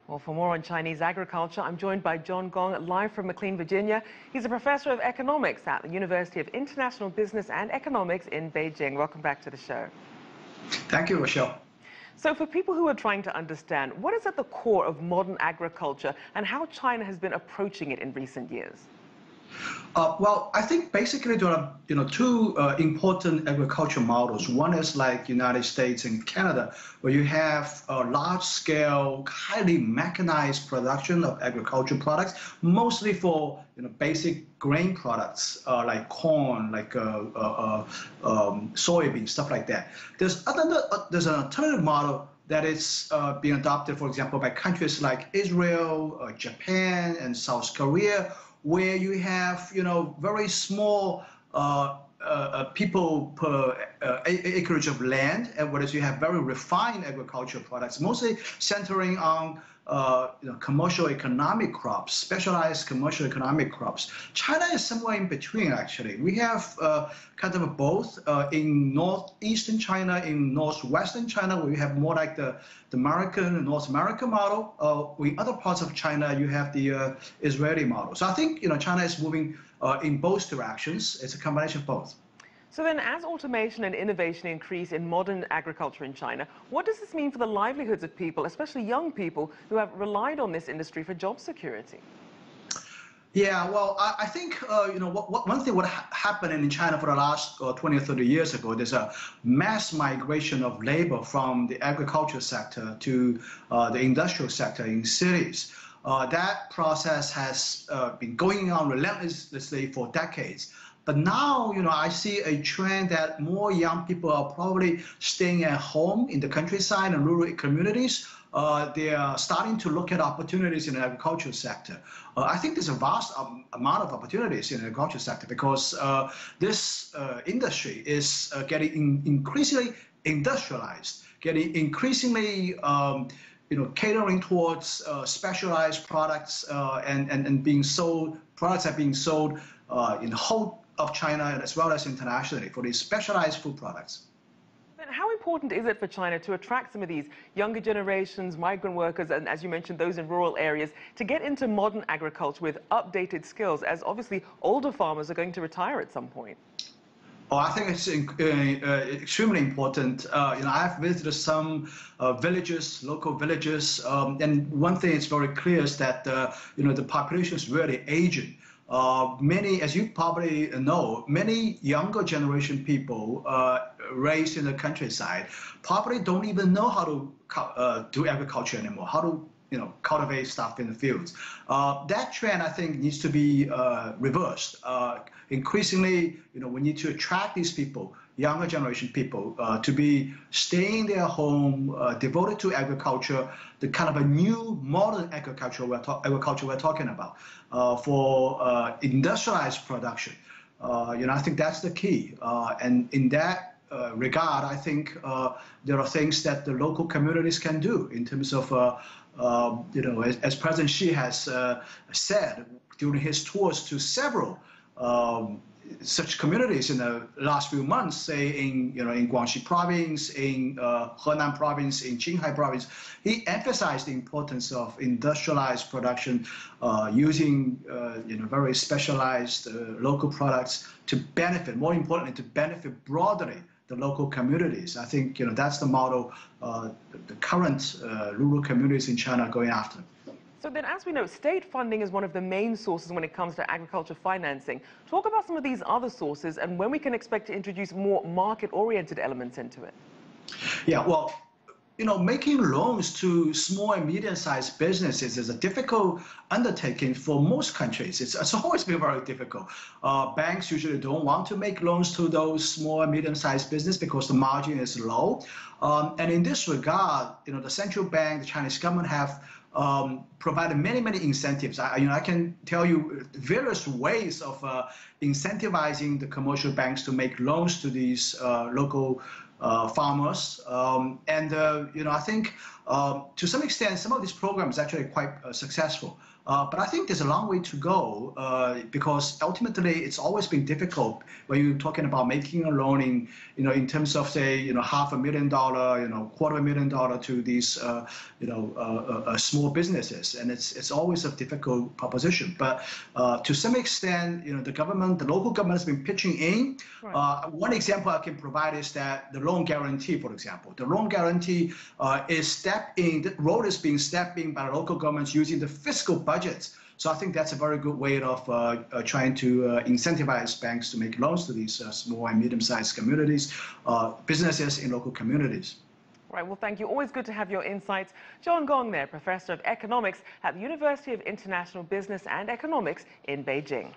Well, for more on Chinese agriculture, I'm joined by Gong, live from McLean, Virginia. He's a professor of economics at the University of International Business and Economics in Beijing. Welcome back to the show. Thank you, Rachelle. So for people who are trying to understand, what is at the core of modern agriculture and how China has been approaching it in recent years? Well, I think basically there are two important agriculture models. One is like United States and Canada, where you have a large-scale, highly mechanized production of agricultural products, mostly for basic grain products like corn, like soybeans, stuff like that. There's an alternative model that is being adopted, for example, by countries like Israel, Japan, and South Korea, where you have very small people per acreage of land, and whereas you have very refined agricultural products, mostly centering on commercial economic crops, specialized commercial economic crops. China is somewhere in between, actually. We have kind of both in northeastern China, in northwestern China, where we have more like the American and North American model. In other parts of China, you have the Israeli model. So I think China is moving in both directions. It's a combination of both. So then, as automation and innovation increase in modern agriculture in China, what does this mean for the livelihoods of people, especially young people who have relied on this industry for job security? Yeah, well, I think one thing what happened in China for the last 20 or 30 years ago, there's a mass migration of labor from the agriculture sector to the industrial sector in cities. That process has been going on relentlessly for decades. But now, I see a trend that more young people are probably staying at home in the countryside and rural communities. They are starting to look at opportunities in the agricultural sector. I think there's a vast amount of opportunities in the agricultural sector because this industry is getting increasingly industrialized, getting increasingly catering towards specialized products and being sold. Products are being sold in the whole of China as well as internationally for these specialized food products. And how important is it for China to attract some of these younger generations, migrant workers, and as you mentioned, those in rural areas, to get into modern agriculture with updated skills, as obviously older farmers are going to retire at some point? Oh, I think it's extremely important. I've visited some villages, local villages, and one thing is very clear is that the population is really aging. Many, as you probably know, many younger generation people raised in the countryside probably don't even know how to do agriculture anymore, how to cultivate stuff in the fields. That trend, I think, needs to be reversed. Increasingly, we need to attract these people, younger generation people, to be staying in their home, devoted to agriculture, the kind of a new modern agriculture we're talking about for industrialized production. I think that's the key. And in that regard, I think there are things that the local communities can do in terms of, as President Xi has said during his tours to several such communities in the last few months, say in Guangxi province, in Henan province, in Qinghai province, he emphasized the importance of industrialized production, using very specialized local products to benefit, more importantly, to benefit broadly the local communities. I think that's the model the current rural communities in China are going after. So then, as we know, state funding is one of the main sources when it comes to agriculture financing. Talk about some of these other sources and when we can expect to introduce more market-oriented elements into it. Yeah, well, making loans to small and medium-sized businesses is a difficult undertaking for most countries. It's always been very difficult. Banks usually don't want to make loans to those small and medium-sized business because the margin is low. And in this regard, the central bank, the Chinese government have provided many incentives. I can tell you various ways of incentivizing the commercial banks to make loans to these local farmers. I think To some extent, some of these programs are actually quite successful. But I think there's a long way to go because ultimately it's always been difficult when you're talking about making a loan in terms of say, $500,000, $250,000 to these, small businesses, and it's always a difficult proposition. But to some extent, the local government has been pitching in. Right. One example I can provide is that the loan guarantee, for example, the loan guarantee the role is being stepped in by the local governments using the fiscal budgets. So I think that's a very good way of trying to incentivize banks to make loans to these small and medium-sized communities, businesses in local communities. Right, well, thank you. Always good to have your insights. John Gong there, Professor of Economics at the University of International Business and Economics in Beijing.